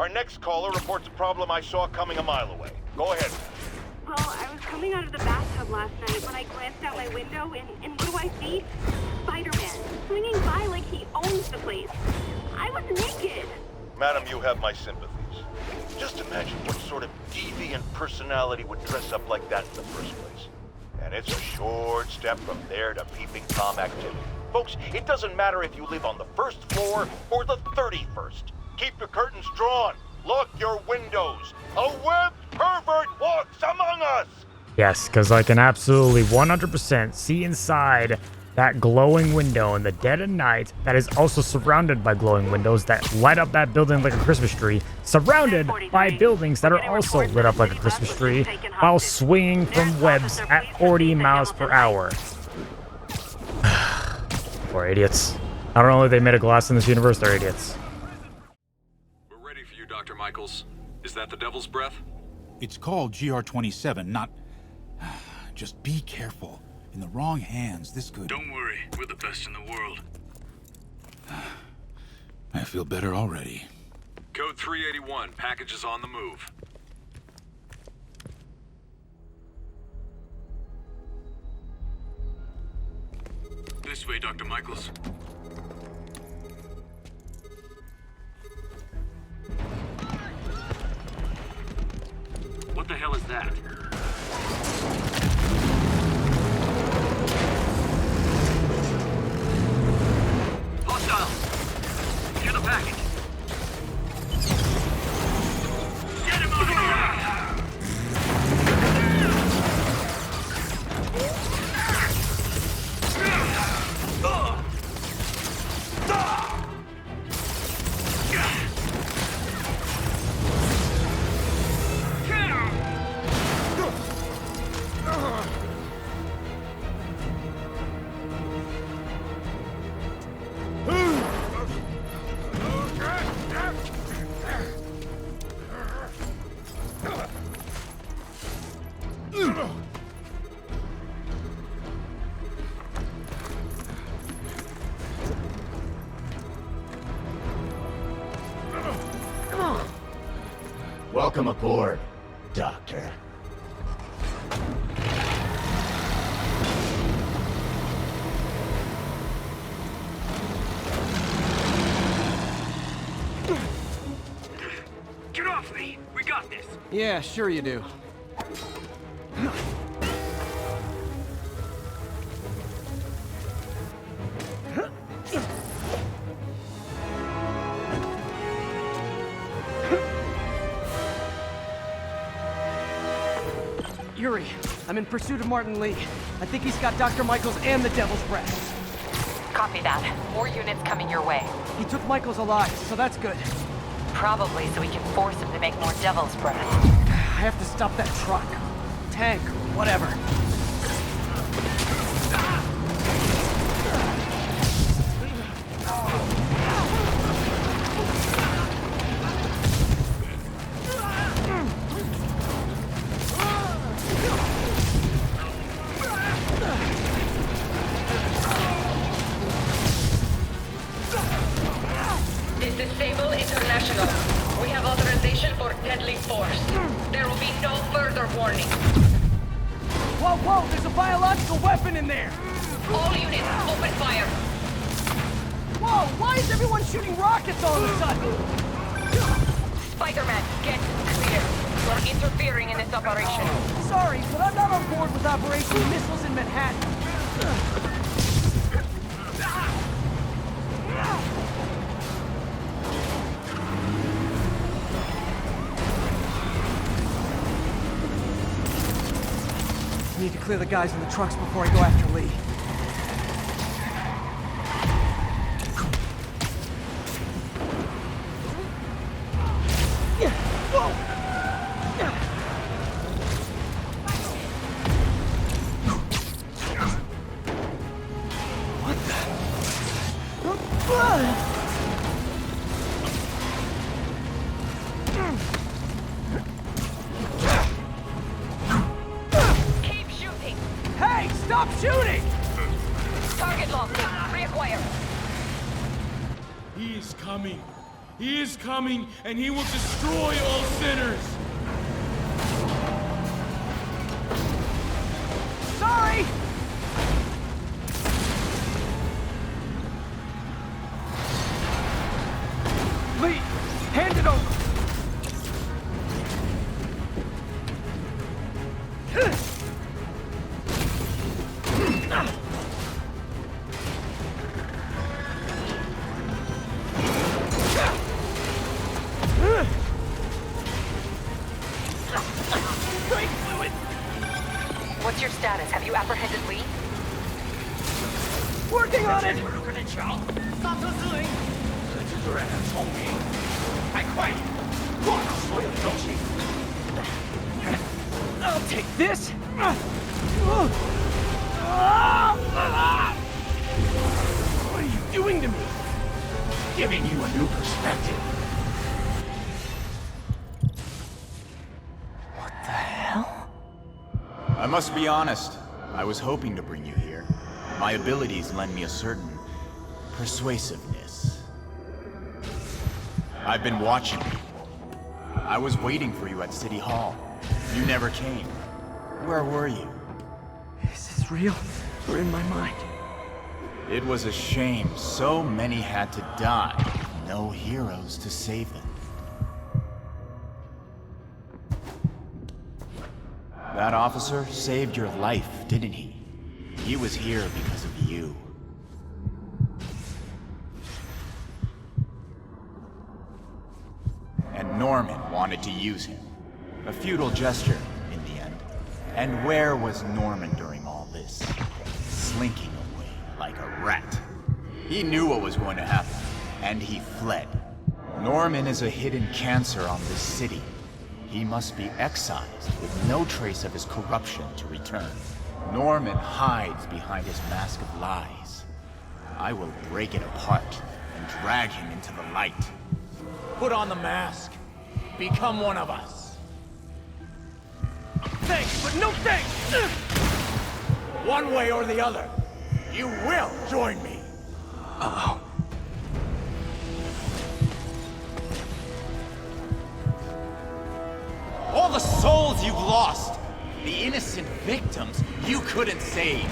Our next caller reports a problem I saw coming a mile away. Go ahead. Well, I was coming out of the bathtub last night when I glanced out my window, and what do I see? Spider-Man, swinging by like he owns the place. I was naked. Madam, you have my sympathies. Just imagine what sort of deviant personality would dress up like that in the first place. And it's a short step from there to peeping Tom activity. Folks, it doesn't matter if you live on the first floor or the 31st. Keep your curtains drawn. Lock your windows. A webbed pervert walks among us! Yes, because I can absolutely 100% see inside that glowing window in the dead of night that is also surrounded by glowing windows that light up that building like a Christmas tree, surrounded by buildings that are also lit up like a Christmas tree while swinging from webs at 40 miles per hour. Poor idiots. I don't know if they made a glass in this universe, they're idiots. We're ready for you, Dr. Michaels. Is that the Devil's Breath? It's called GR-27, not... Just be careful. In the wrong hands, this could... Don't worry, we're the best in the world. I feel better already. Code 381, package is on the move. This way, Dr. Michaels. What the hell is that? Hostile! Secure the package. Get him out of here! Welcome aboard, Doctor. Get off me! We got this! Yeah, sure you do. Yuri, I'm in pursuit of Martin Lee. I think he's got Dr. Michaels and the Devil's Breath. Copy that. More units coming your way. He took Michaels alive, so that's good. Probably so we can force him to make more Devil's Breath. I have to stop that truck. Tank, whatever. This is Sable International. We have authorization for deadly force. There will be no further warning. Whoa, whoa, there's a biological weapon in there! All units, open fire. Whoa, why is everyone shooting rockets all of a sudden? Spider-Man, get clear. You're interfering in this operation. Sorry, but I'm not on board with Operation Missiles in Manhattan. I need to clear the guys in the trucks before I go after Lee. Keep shooting. Hey, stop shooting! Target locked. Reacquire. He is coming. He is coming, and he will destroy all sinners. Sorry! Lee, hand it over. What's your status? Have you apprehended Lee? Working on it! 刹车失灵。这蜘蛛人很聪明，还快，挂到所有的东西。 I'll take this. What are you doing to me? Giving you a new perspective. I must be honest. I was hoping to bring you here. My abilities lend me a certain persuasiveness. I've been watching you. I was waiting for you at City Hall. You never came. Where were you? Is this real or in my mind? It was a shame so many had to die. No heroes to save them. That officer saved your life, didn't he? He was here because of you. And Norman wanted to use him. A futile gesture, in the end. And where was Norman during all this? Slinking away like a rat. He knew what was going to happen, and he fled. Norman is a hidden cancer on this city. He must be excised with no trace of his corruption to return. Norman hides behind his mask of lies. I will break it apart and drag him into the light. Put on the mask. Become one of us. Thanks, but no thanks! One way or the other, you will join me. Uh-oh. All the souls you've lost, the innocent victims you couldn't save.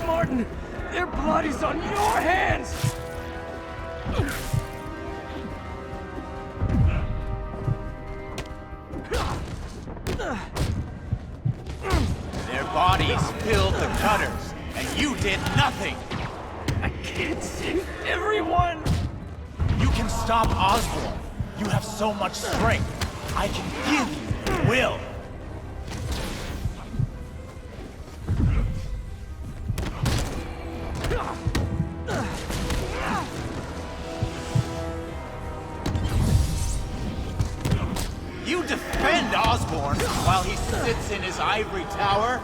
Martin, their blood is on your hands! Their bodies filled the gutters, and you did nothing. I can't save everyone! You can stop Osborn. You have so much strength. I can give you the will. You defend Osborn while he sits in his ivory tower?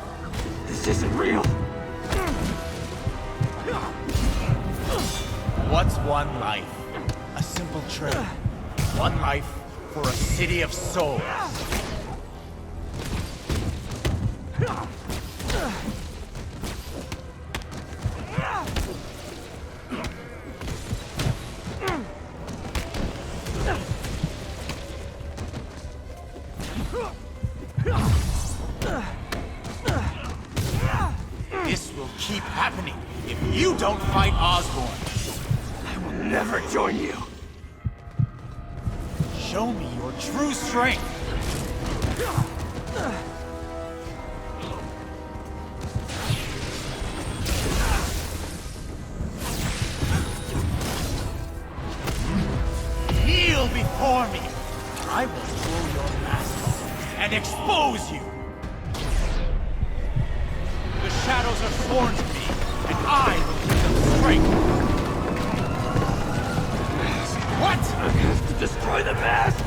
This isn't real. What's one life? A simple trade. One life for a city of souls. This will keep happening if you don't fight Osborn. I will never join you. Show me your true strength. Kneel before me. I will throw your mask off and expose you. The shadows are sworn to me, and I will give them strength. What? I have to destroy the mask!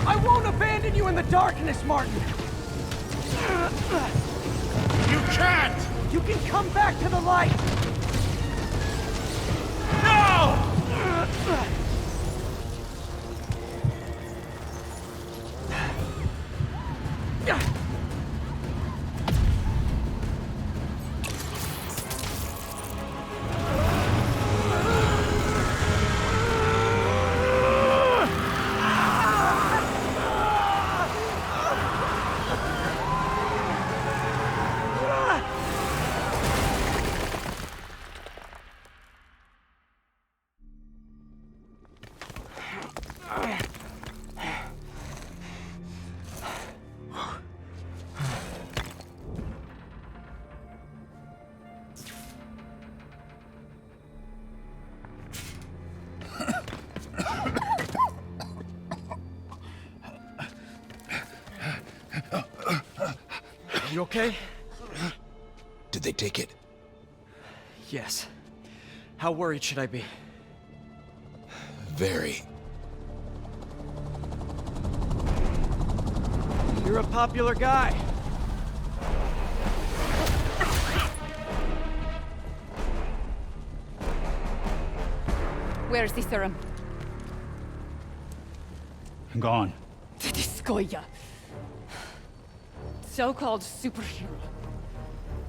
I won't abandon you in the darkness, Martin! You can't! You can come back to the light! No! You okay? Did they take it? Yes. How worried should I be? Very. You're a popular guy. Where's the serum? Gone. Skoya. So-called superhero.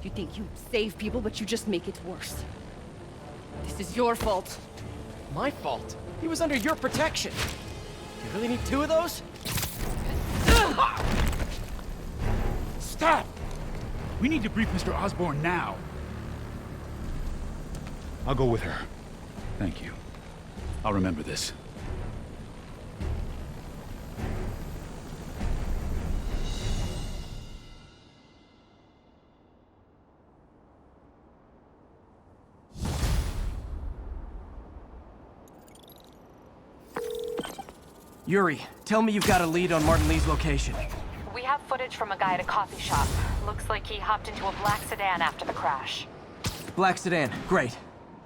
You think you save people, but you just make it worse. This is your fault. My fault? He was under your protection. You really need two of those? Stop! We need to brief Mr. Osborn now. I'll go with her. Thank you. I'll remember this. Yuri, tell me you've got a lead on Martin Lee's location. We have footage from a guy at a coffee shop. Looks like he hopped into a black sedan after the crash. Black sedan, great.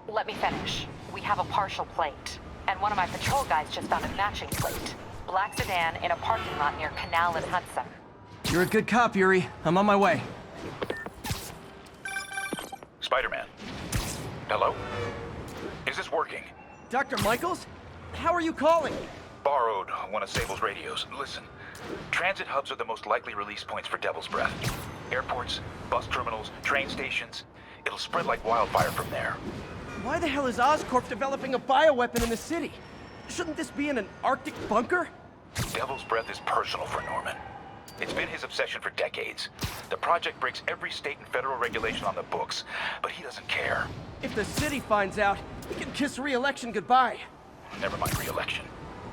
Let me finish. We have a partial plate. And one of my patrol guys just found a matching plate. Black sedan in a parking lot near Canal and Hudson. You're a good cop, Yuri. I'm on my way. Spider-Man. Hello? Is this working? Dr. Michaels? How are you calling? Borrowed one of Sable's radios. Listen, transit hubs are the most likely release points for Devil's Breath. Airports, bus terminals, train stations. It'll spread like wildfire from there. Why the hell is Oscorp developing a bioweapon in the city? Shouldn't this be in an Arctic bunker? Devil's Breath is personal for Norman. It's been his obsession for decades. The project breaks every state and federal regulation on the books, but he doesn't care. If the city finds out, he can kiss re-election goodbye. Never mind re-election.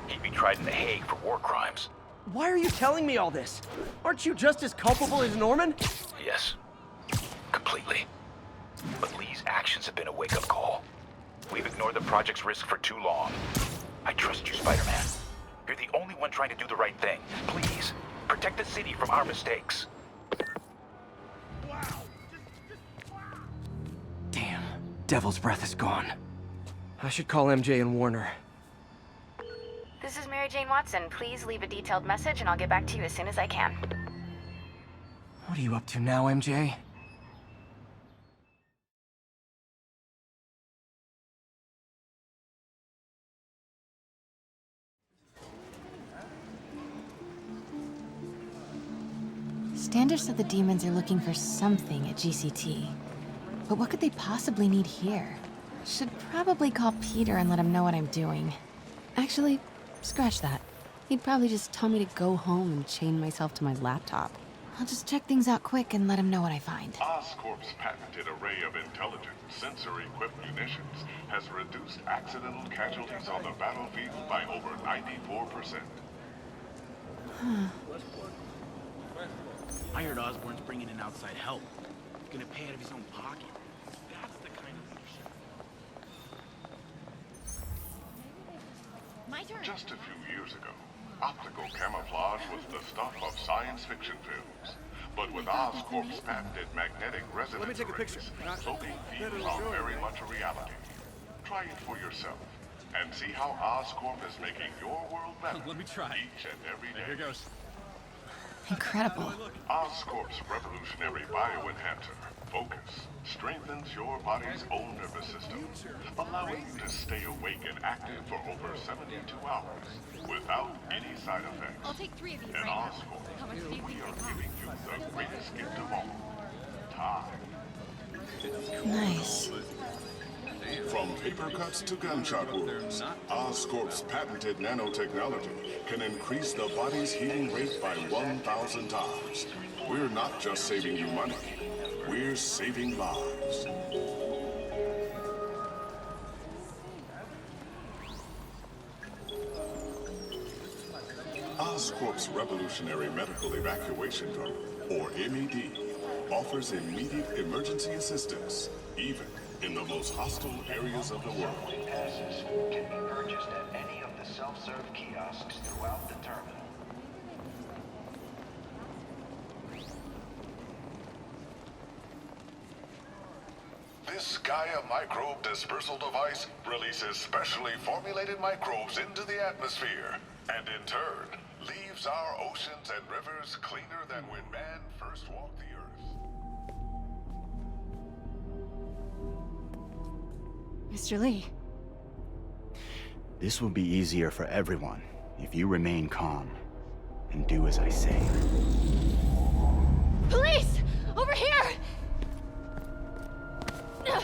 He'd be tried in The Hague for war crimes. Why are you telling me all this? Aren't you just as culpable as Norman? Yes. Completely. But Lee's actions have been a wake-up call. We've ignored the project's risk for too long. I trust you, Spider-Man. You're the only one trying to do the right thing. Please, protect the city from our mistakes. Damn, Devil's Breath is gone. I should call MJ and warn her. This is Mary Jane Watson. Please leave a detailed message and I'll get back to you as soon as I can. What are you up to now, MJ? Stander said the demons are looking for something at GCT. But what could they possibly need here? Should probably call Peter and let him know what I'm doing. Actually, scratch that. He'd probably just tell me to go home and chain myself to my laptop. I'll just check things out quick and let him know what I find. Oscorp's patented array of intelligent, sensor-equipped munitions has reduced accidental casualties on the battlefield by over 94%. Huh. I heard Osborn's bringing in outside help. He's gonna pay out of his own pocket. That's the kind of leadership. My turn. Just a few years ago, optical camouflage was the stuff of science fiction films. But with Oscorp's patented magnetic resonance arrays, so feels are very much a reality. Try it for yourself and see how Oscorp is making your world better. Let me try. Each and every day. Here goes. Incredible. Oscorp's revolutionary bioenhancer, Focus, strengthens your body's own nervous system, allowing you to stay awake and active for over 72 hours without any side effects. I'll take 3 of these At right now. Oscorp, How much do you we think are they cost? giving you the greatest gift of all, time. Nice. From paper cuts to gunshot wounds, Oscorp's patented nanotechnology can increase the body's healing rate by 1,000 times. We're not just saving you money, we're saving lives. Oscorp's revolutionary medical evacuation drone, or MED, offers immediate emergency assistance, even in the most hostile areas of the world. Passes can be purchased at any of the self-serve kiosks throughout the terminal. This Gaia microbe dispersal device releases specially formulated microbes into the atmosphere, and in turn, leaves our oceans and rivers cleaner than when man first walked the earth. Mr. Lee. This will be easier for everyone if you remain calm and do as I say. Police! Over here! No!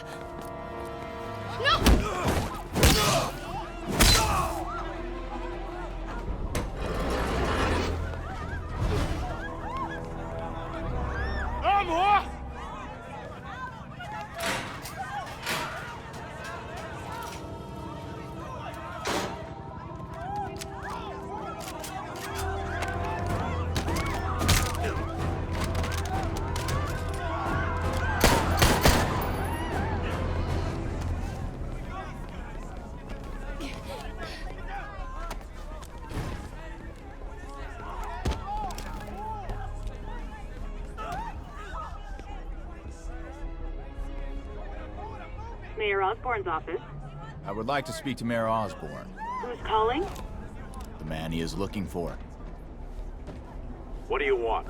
Mayor Osborne's office. I would like to speak to Mayor Osborne, Who's calling? the man he is looking for. What do you want?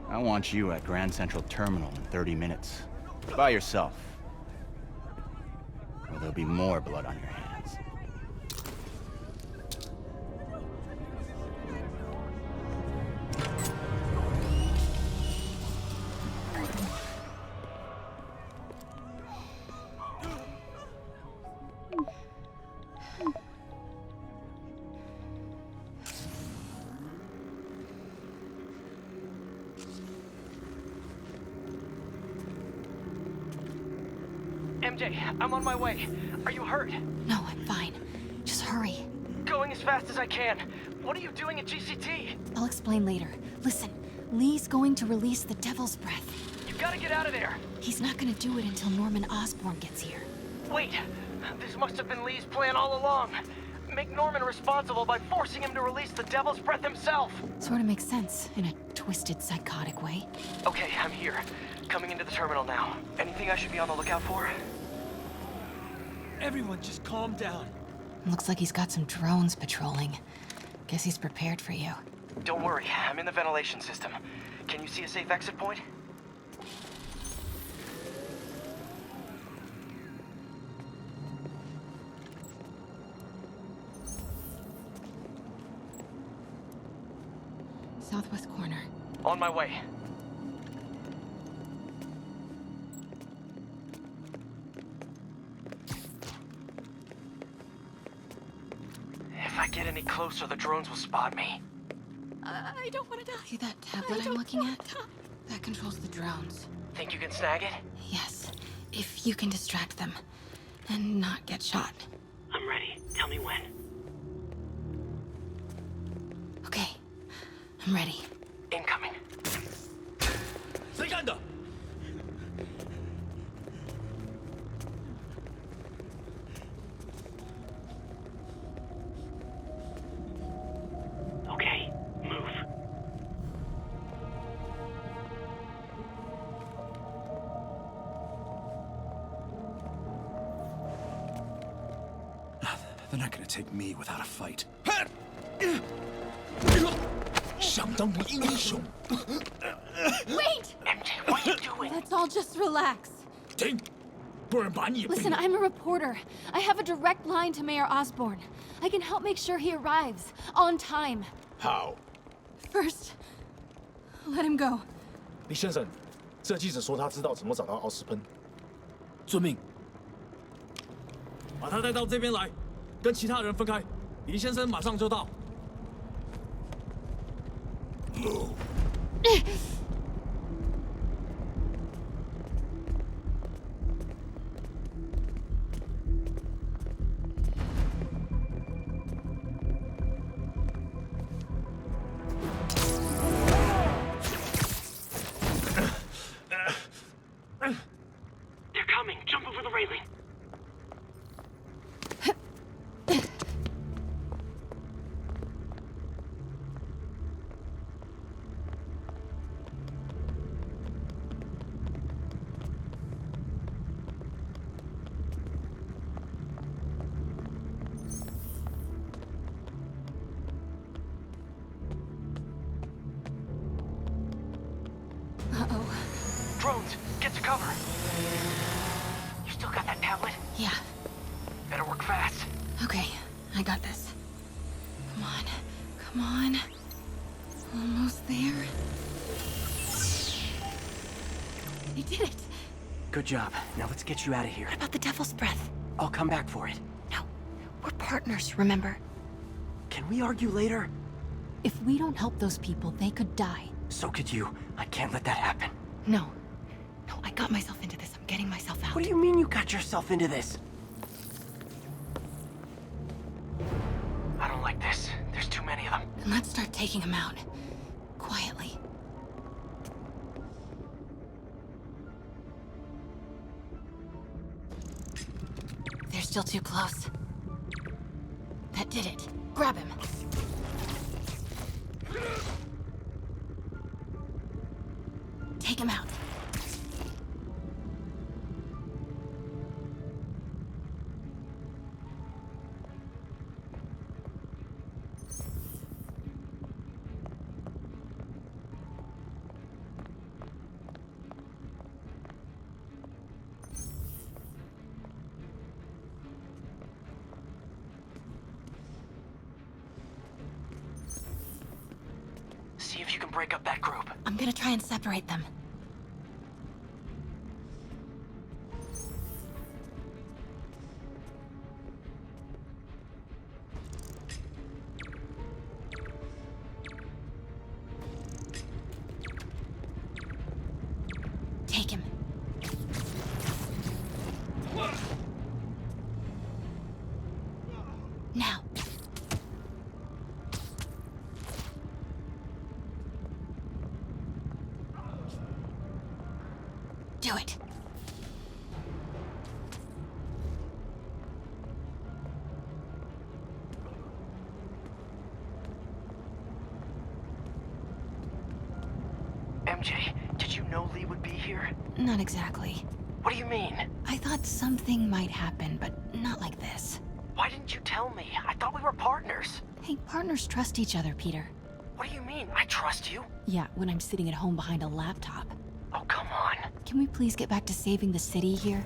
I want you at Grand Central Terminal in 30 minutes. By yourself. Or there'll be more blood on your hands. MJ, I'm on my way. Are you hurt? No, I'm fine. Just hurry. Going as fast as I can. What are you doing at GCT? I'll explain later. Listen, Lee's going to release the Devil's Breath. You gotta get out of there. He's not gonna do it until Norman Osborn gets here. Wait, this must have been Lee's plan all along. Make Norman responsible by forcing him to release the Devil's Breath himself. Sort of makes sense, in a twisted, psychotic way. Okay, I'm here. Coming into the terminal now. Anything I should be on the lookout for? Everyone just calm down. Looks like he's got some drones patrolling. Guess he's prepared for you. Don't worry, I'm in the ventilation system. Can you see a safe exit point? Southwest corner. On my way. If I get any closer, the drones will spot me. I don't want to die. See that tablet I'm looking at? That controls the drones. Think you can snag it? Yes, if you can distract them and not get shot. I'm ready. Tell me when. Okay, I'm ready. Incoming. 谁干的？ Okay, move. They're not gonna take me without a fight. 想当个英雄。 Wait! MJ, what are you doing? Let's all just relax. 停，不然把你也 Listen, I'm a reporter. I have a direct line to Mayor Osborne. I can help make sure he arrives on time. 好。 First, let him go. 李先生，这记者说他知道怎么找到奥斯喷。遵命。把他带到这边来，跟其他人分开。李先生马上就到。 They're coming. Jump over the railing. drones. Get to cover. You still got that tablet? Yeah. Better work fast. Okay, I got this. Come on. Come on. Almost there. I did it. Good job. Now let's get you out of here. What about the Devil's Breath? I'll come back for it. No. We're partners, remember? Can we argue later? If we don't help those people, they could die. So could you. I can't let that happen. No. No, I got myself into this. I'm getting myself out. What do you mean you got yourself into this? I don't like this. There's too many of them. Then let's start taking them out. Quietly. They're still too close. That did it. Grab him. Take him out. See if you can break up that group. I'm gonna try and separate them. Take him. Now. Do it. MJ, did you know Lee would be here? Not exactly. What do you mean? I thought something might happen, but not like this. Why didn't you tell me? I thought we were partners. Hey, partners trust each other, Peter. What do you mean? I trust you? Yeah, when I'm sitting at home behind a laptop. Oh, come on. Can we please get back to saving the city here?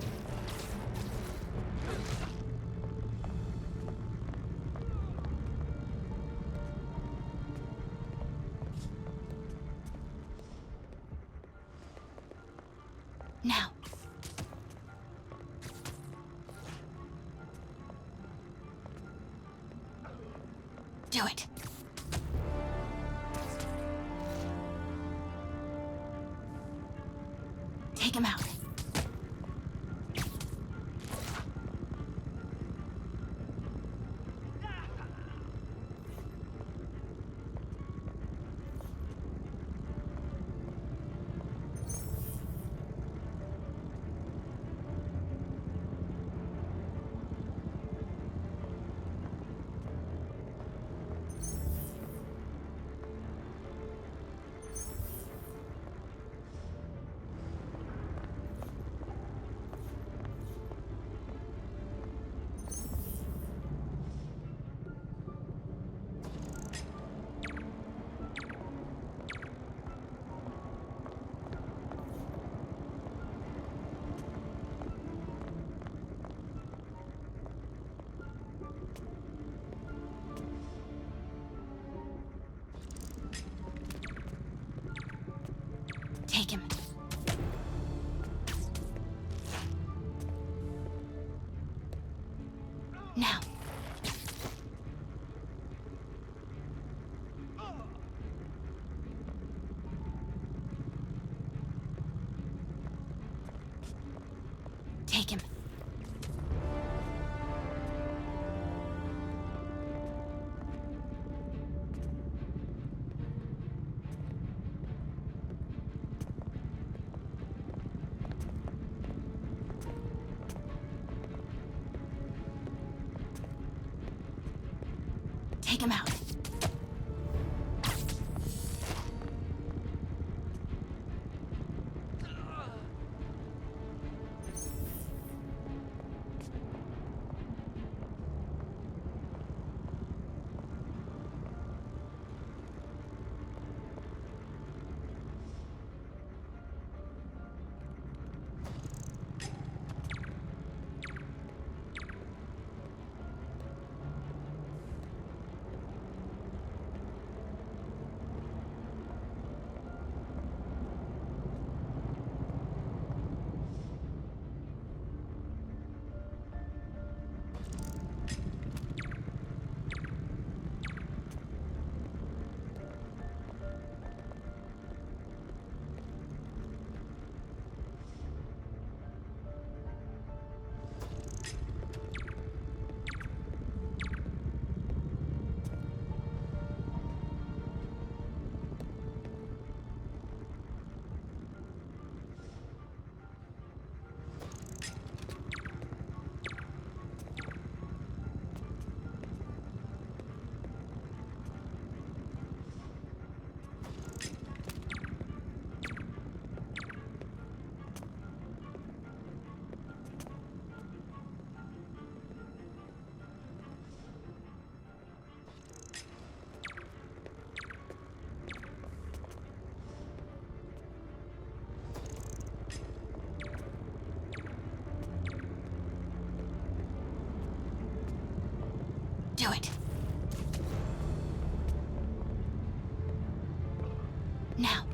Now. Do it. Take him out. Take him. Now. Take him. Take him out. do it. Now.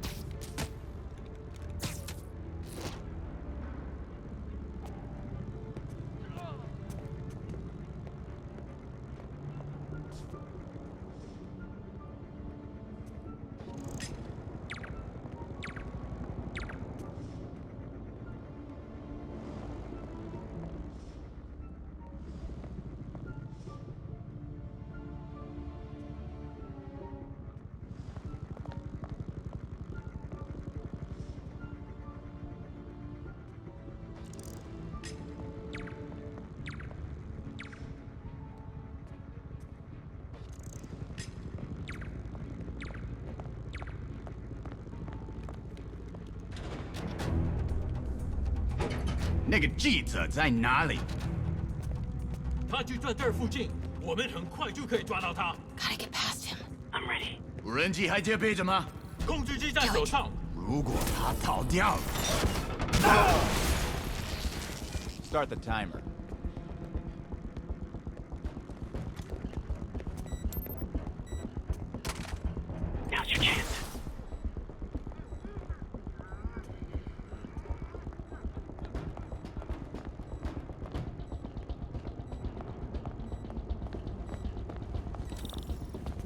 那个记者在哪里？他就在这儿附近，我们很快就可以抓到他。 Gotta get past him. I'm ready. 无人机还戒备着吗？控制机在手上。如果他逃掉了 ，Start the timer. Now's your chance.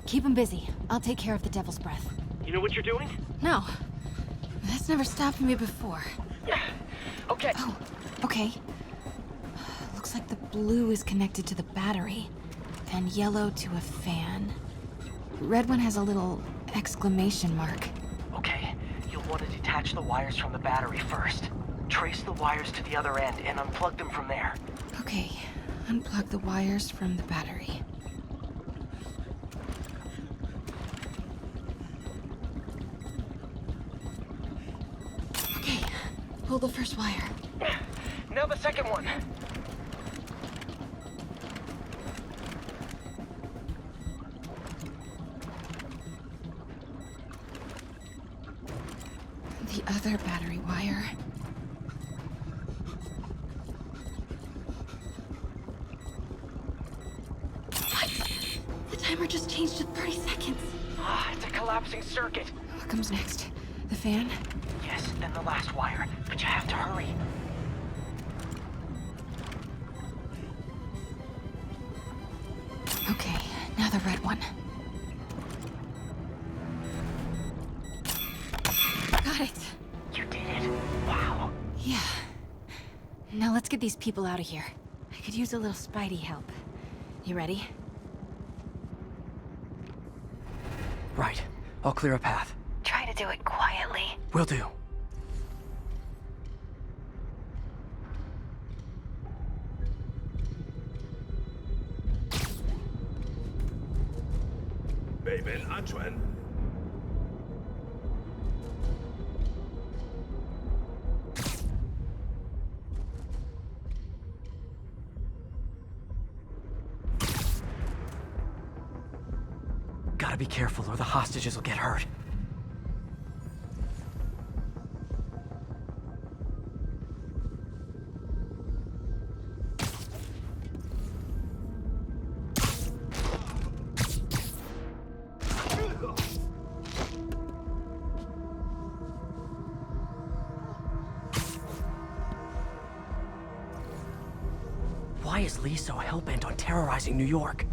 Keep him busy. I'll take care of the Devil's Breath. You know what you're doing? No. That's never stopped me before. Okay. Oh, okay. Looks like the blue is connected to the battery, and yellow to a fan. Red one has a little exclamation mark. Okay, you'll want to detach the wires from the battery first. Trace the wires to the other end and unplug them from there. Okay, unplug the wires from the battery. Okay, pull the first wire. Now the second one. The other battery wire. What? The timer just changed to 30 seconds. It's a collapsing circuit. What comes next? The fan? Yes, then the last wire. But you have to hurry. Okay, now the red one. Got it. You did it. Wow. Yeah. Now let's get these people out of here. I could use a little Spidey help. You ready? Right. I'll clear a path. Try to do it quietly. Will do. Gotta be careful or the hostages will get hurt. Why is Lee so hell-bent on terrorizing New York?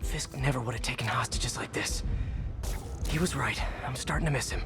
Fisk never would have taken hostages like this. He was right. I'm starting to miss him.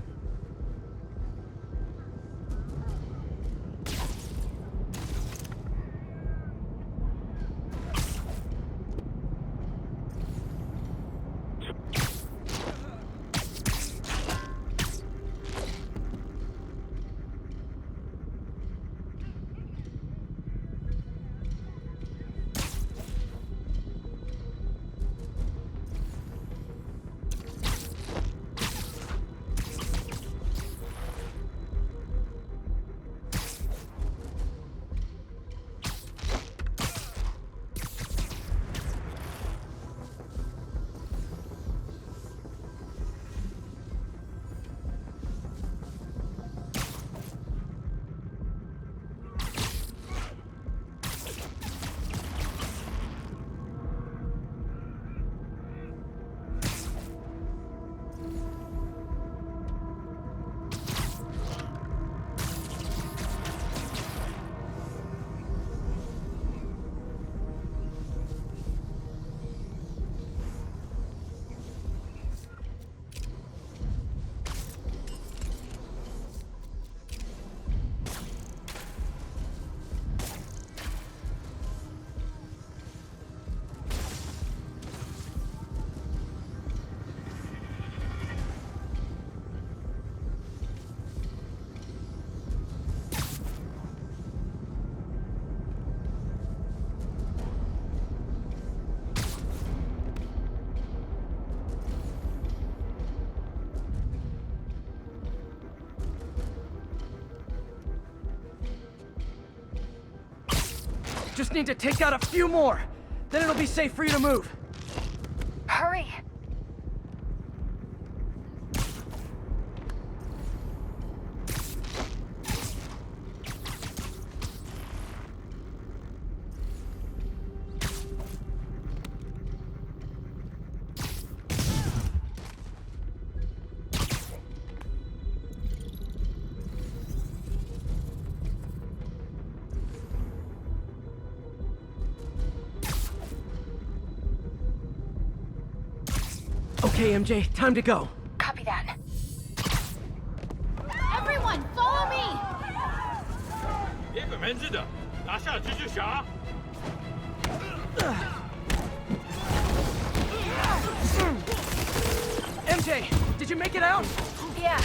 Just need to take out a few more. Then it'll be safe for you to move. Hurry! Okay, MJ, time to go. Copy that. Everyone, follow me! MJ, did you make it out? Yeah,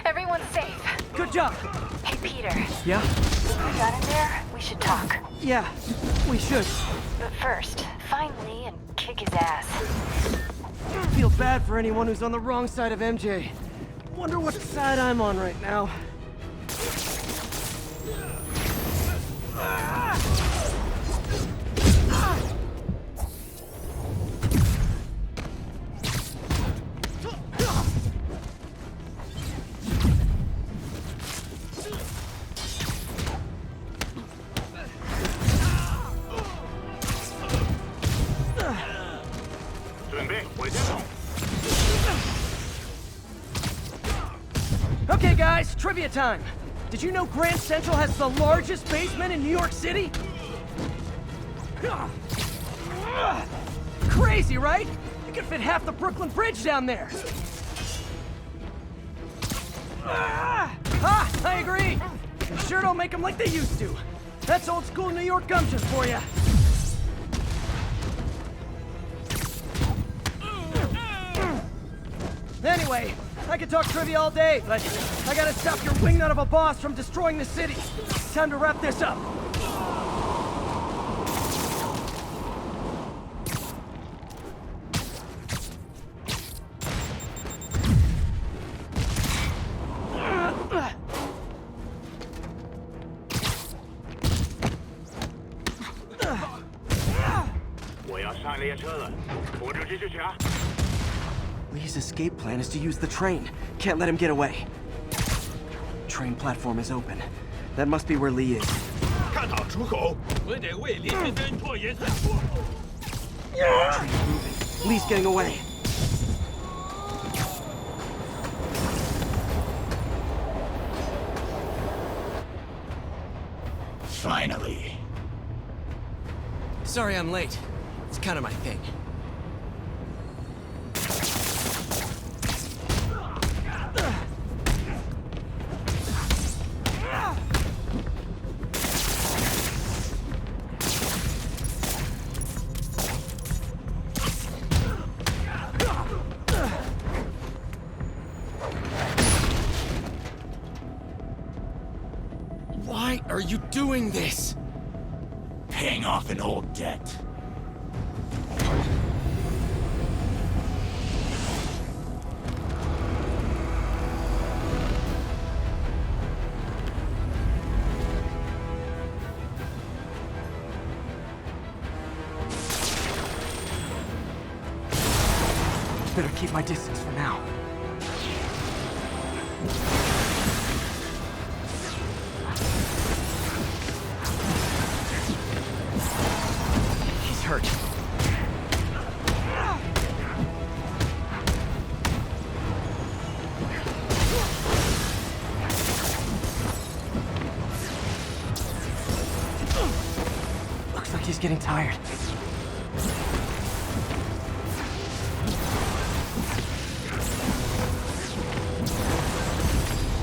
everyone's safe. Good job. Hey, Peter. Yeah? We got in there, we should talk. Yeah, we should. But first, find Lee and kick his ass. Feel bad for anyone who's on the wrong side of MJ. Wonder what side I'm on right now. Okay, guys, trivia time. Did you know Grand Central has the largest basement in New York City? Crazy, right? You could fit half the Brooklyn Bridge down there. I agree. They sure don't make them like they used to. That's old school New York gumption for you. Anyway, I could talk trivia all day, but I gotta stop your wingnut of a boss from destroying the city. Time to wrap this up. Lee's escape plan is to use the train. Can't let him get away. Train platform is open. That must be where Lee is. Train moving. Lee's getting away. Finally. Sorry I'm late. It's kind of my thing. Why are you doing this? Paying off an old debt. Better keep my distance for now. He's hurt. Looks like he's getting tired.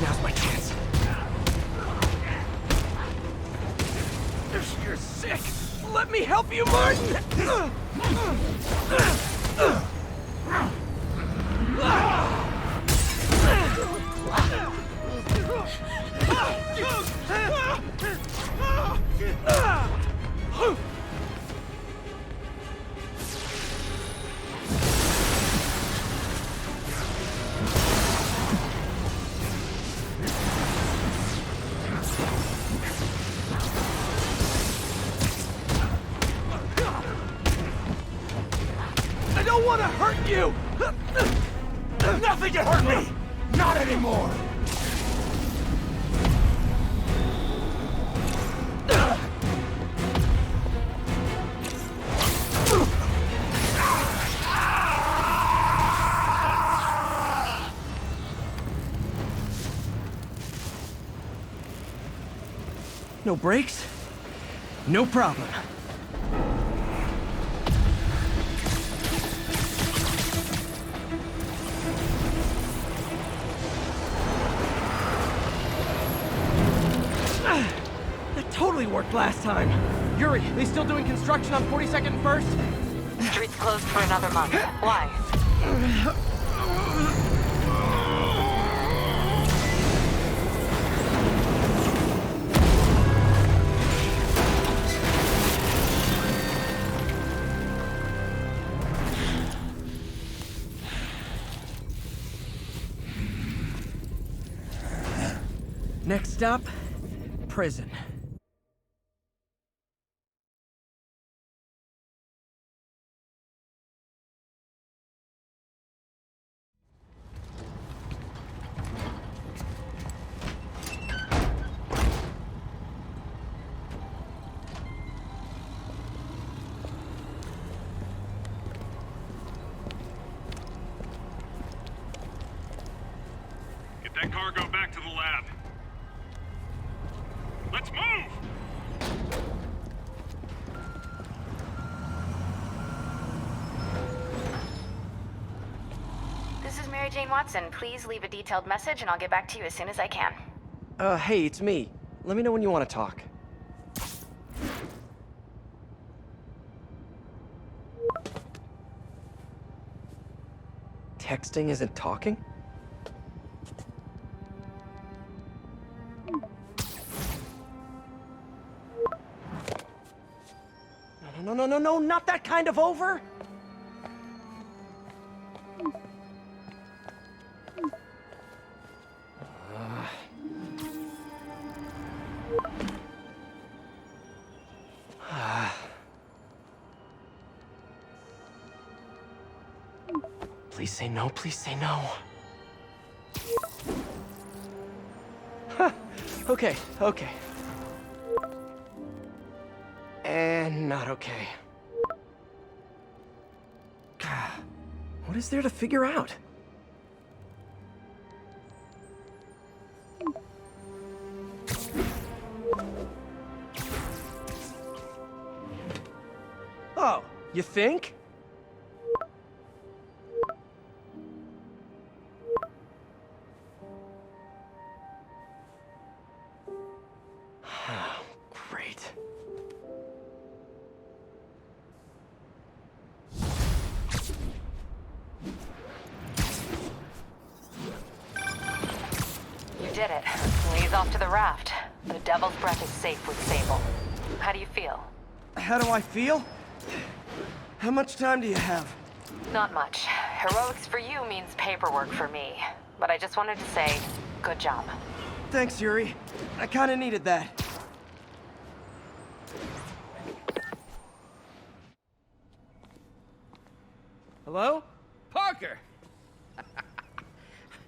Now's my chance. You're sick! Let me help you, Martin! don't want to hurt you! Nothing can hurt me! Not anymore! No brakes? No problem. That totally worked last time. Yuri, they still doing construction on 42nd and 1st? Street's closed for another month. Why? Next stop, prison. Get that cargo back to the lab. Let's move! This is Mary Jane Watson. Please leave a detailed message and I'll get back to you as soon as I can. Hey, it's me. Let me know when you want to talk. Texting isn't talking? No, not that kind of over! Please say no, please say no. Okay. And not okay. What is there to figure out? Oh, you think? Great. You did it. Lee's off to the raft. The Devil's Breath is safe with Sable. How do you feel? How do I feel? How much time do you have? Not much. Heroics for you means paperwork for me. But I just wanted to say, good job. Thanks, Yuri. I kinda needed that. Hello? Parker!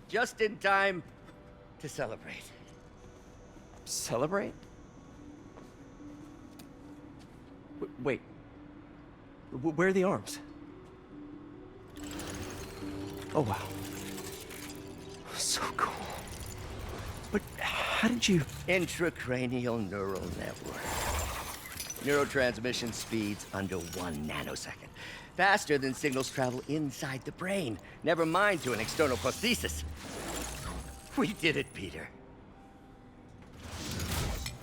Just in time to celebrate. Celebrate? Wait. Where are the arms? Oh, wow. So cool. But how did you... Intracranial neural network. Neurotransmission speeds under 1 nanosecond. Faster than signals travel inside the brain. Never mind to an external prosthesis. We did it, Peter.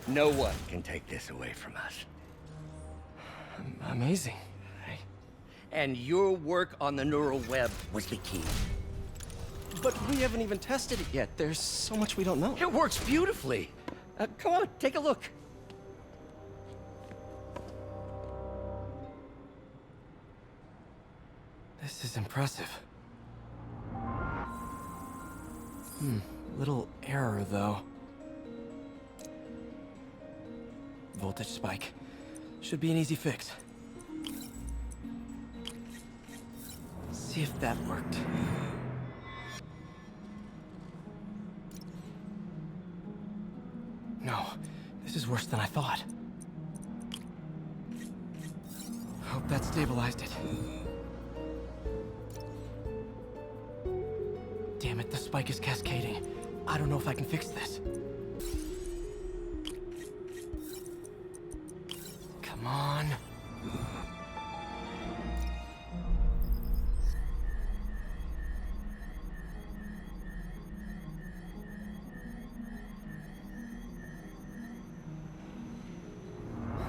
No one can take this away from us. Amazing. And your work on the neural web was the key. But we haven't even tested it yet. There's so much we don't know. It works beautifully. Come on, take a look. This is impressive. Little error, though. Voltage spike. Should be an easy fix. See if that worked. No, this is worse than I thought. Hope that stabilized it. Damn it, the spike is cascading. I don't know if I can fix this. Come on.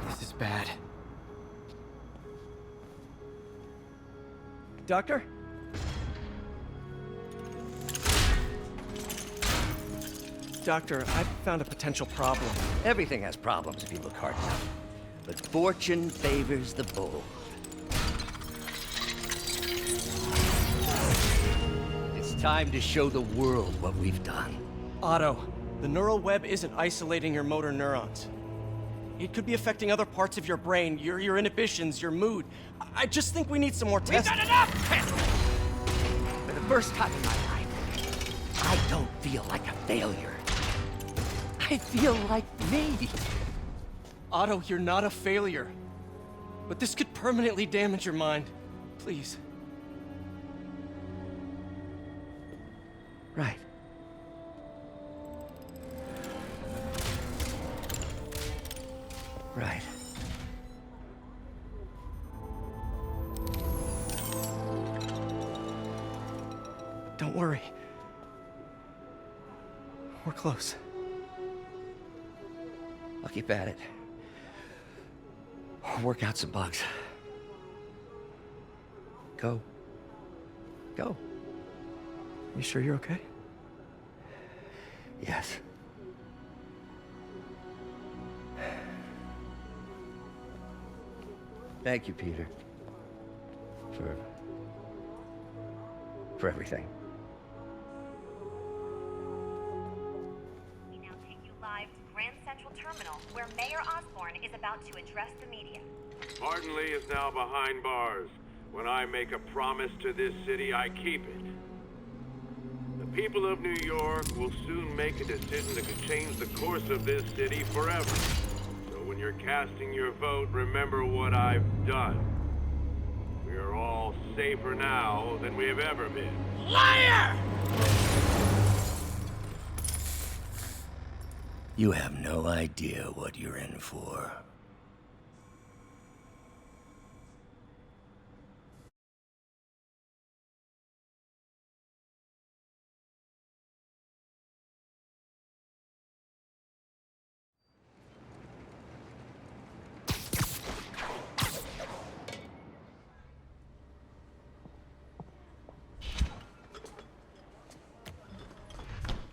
This is bad. Doctor? Doctor, I've found a potential problem. Everything has problems if you look hard enough. But fortune favors the bold. It's time to show the world what we've done. Otto, the neural web isn't isolating your motor neurons. It could be affecting other parts of your brain, your inhibitions, your mood. I just think we need some more tests. We've done enough tests! For the first time in my life, I don't feel like a failure. I feel like me. Otto, you're not a failure. But this could permanently damage your mind. Please. Right. Right. Don't worry. We're close. I'll keep at it. Work out some bugs. Go. Go. You sure you're okay? Yes. Thank you, Peter. For everything. We now take you live to Grand Central Terminal, where Mayor Osborn is about to address the media. Martin Lee is now behind bars. When I make a promise to this city, I keep it. The people of New York will soon make a decision that could change the course of this city forever. So when you're casting your vote, remember what I've done. We are all safer now than we have ever been. Liar! You have no idea what you're in for.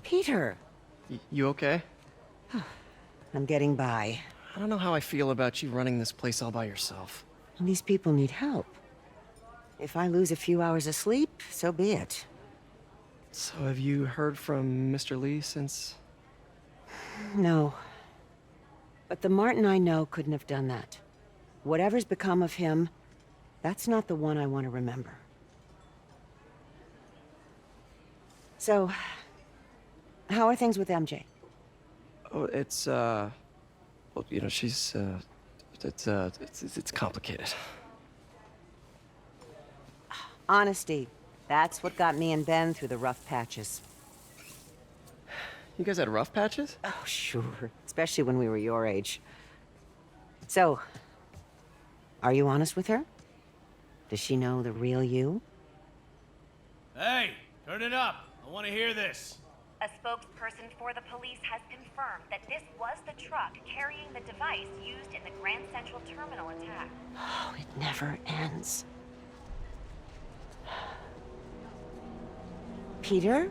Peter! You okay? I'm getting by. I don't know how I feel about you running this place all by yourself. These people need help. If I lose a few hours of sleep, so be it. So have you heard from Mr. Lee since? No. But the Martin I know couldn't have done that. Whatever's become of him, that's not the one I want to remember. So, how are things with MJ? Oh, it's, well, you know, she's, it's complicated. Honesty. That's what got me and Ben through the rough patches. You guys had rough patches? Oh, sure. Especially when we were your age. So, are you honest with her? Does she know the real you? Hey, turn it up. I want to hear this. A spokesperson for the police has confirmed that this was the truck carrying the device used in the Grand Central Terminal attack. Oh, it never ends. Peter?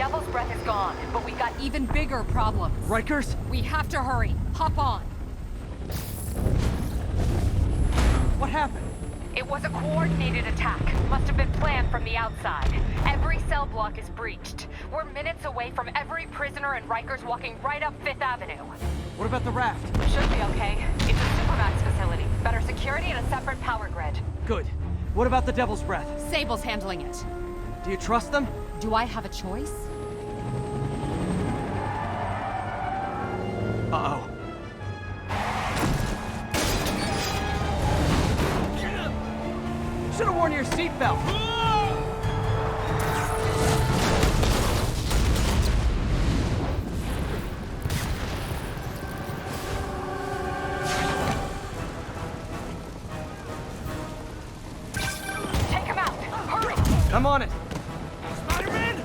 Devil's Breath is gone, but we got Even bigger problems. Rikers? We have to hurry. Hop on. What happened? It was a coordinated attack. Must have been planned from the outside. Every cell block is breached. We're minutes away from every prisoner and Rikers walking right up 5th Avenue. What about the raft? Should be okay. It's a Supermax facility. Better security and a separate power grid. Good. What about the Devil's Breath? Sable's handling it. Do you trust them? Do I have a choice? Uh-oh. Should have worn your seatbelt. Take him out! Hurry! I'm on it. Spider-Man!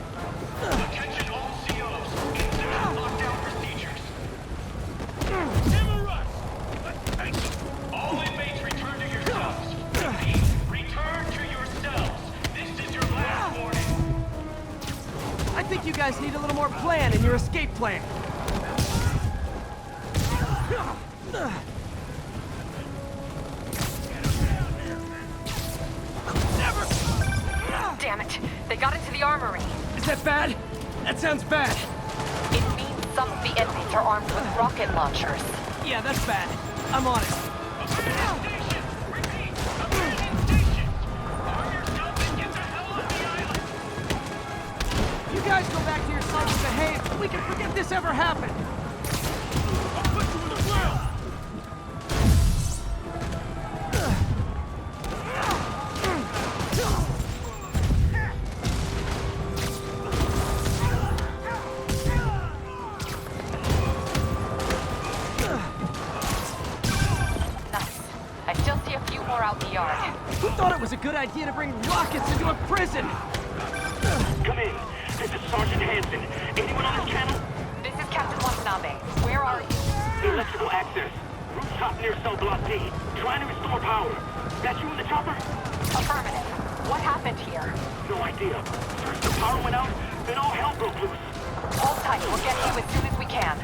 Attention all COs. Incident lockdown procedures. All inmates return to your cells. Repeat, return to your cells. This is your last warning. I think you guys need a little more plan in your escape plan. Damn it! They got into the armory. Is that bad? That sounds bad. It means some of the inmates are armed with rocket launchers. Yeah, that's bad. I'm on it. You guys go back to your cells and behave. We can forget this ever happened. I'll put you in the world. I still see a few more out in the yard. Who thought it was a good idea to bring rockets into a prison? Come in. This is Sergeant Hansen. Anyone on this channel? This is Captain Watanabe. Where are you? Electrical access. Rooftop near cell block D. Trying to restore power. That you in the chopper? Affirmative. What happened here? No idea. First the power went out, then all hell broke loose. Hold tight. We'll get you as soon as we can.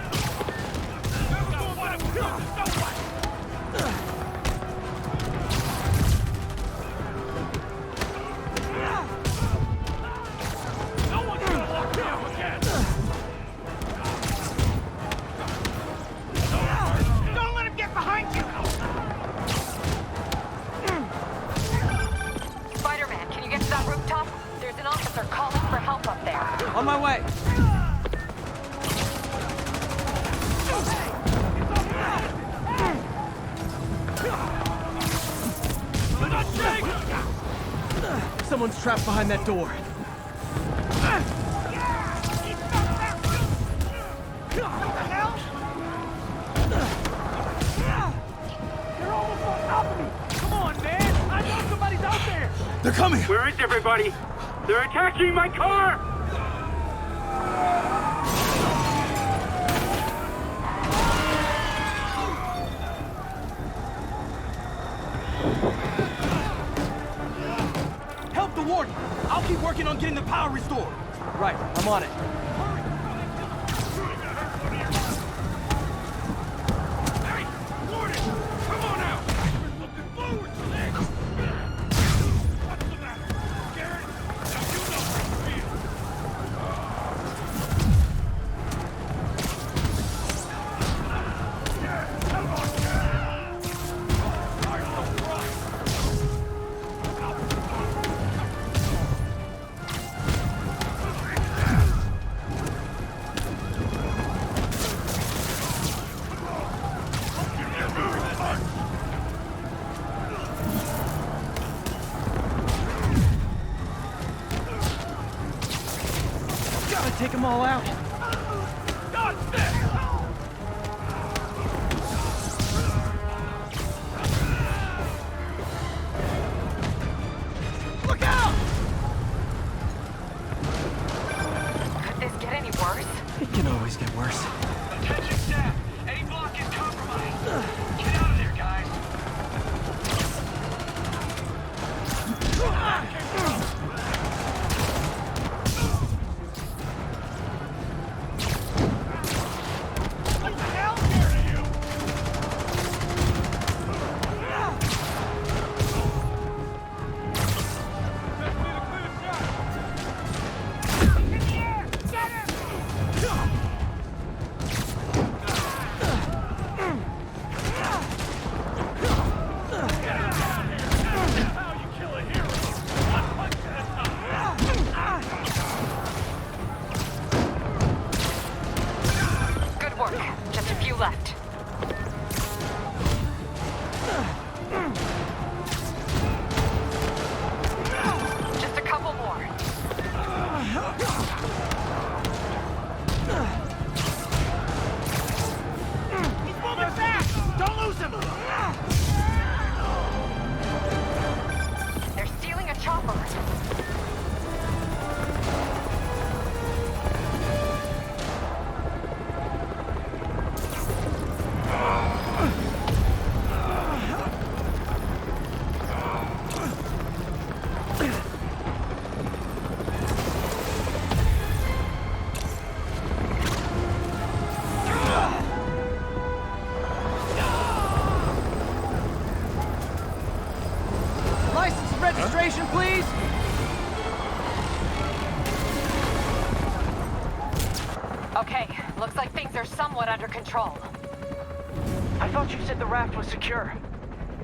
Don't let him get behind you! Spider-Man, can you get to that rooftop? There's an officer calling for help up there. On my way. Someone's trapped behind that door. You're almost on top of me! Come on, man! I know somebody's out there! They're coming! Where is everybody? They're attacking my car! Help the warden! I'll keep working on getting the power restored. Right, I'm on it. Take them all out. Look out! Could this get any worse? It can always get worse. Attention staff. A block is compromised. Get out of there, guys. please? Okay, looks like things are somewhat under control. I thought you said the raft was secure.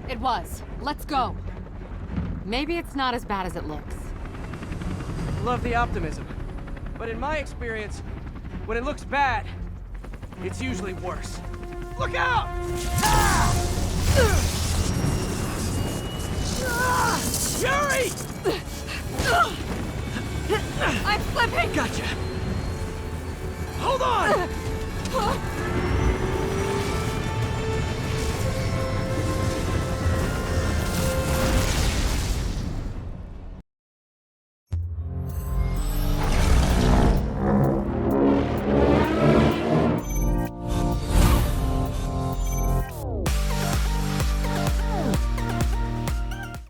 It was. Let's go. Maybe it's not as bad as it looks. Love the optimism. But in my experience, when it looks bad, it's usually worse. Look out! Ah! Yuri!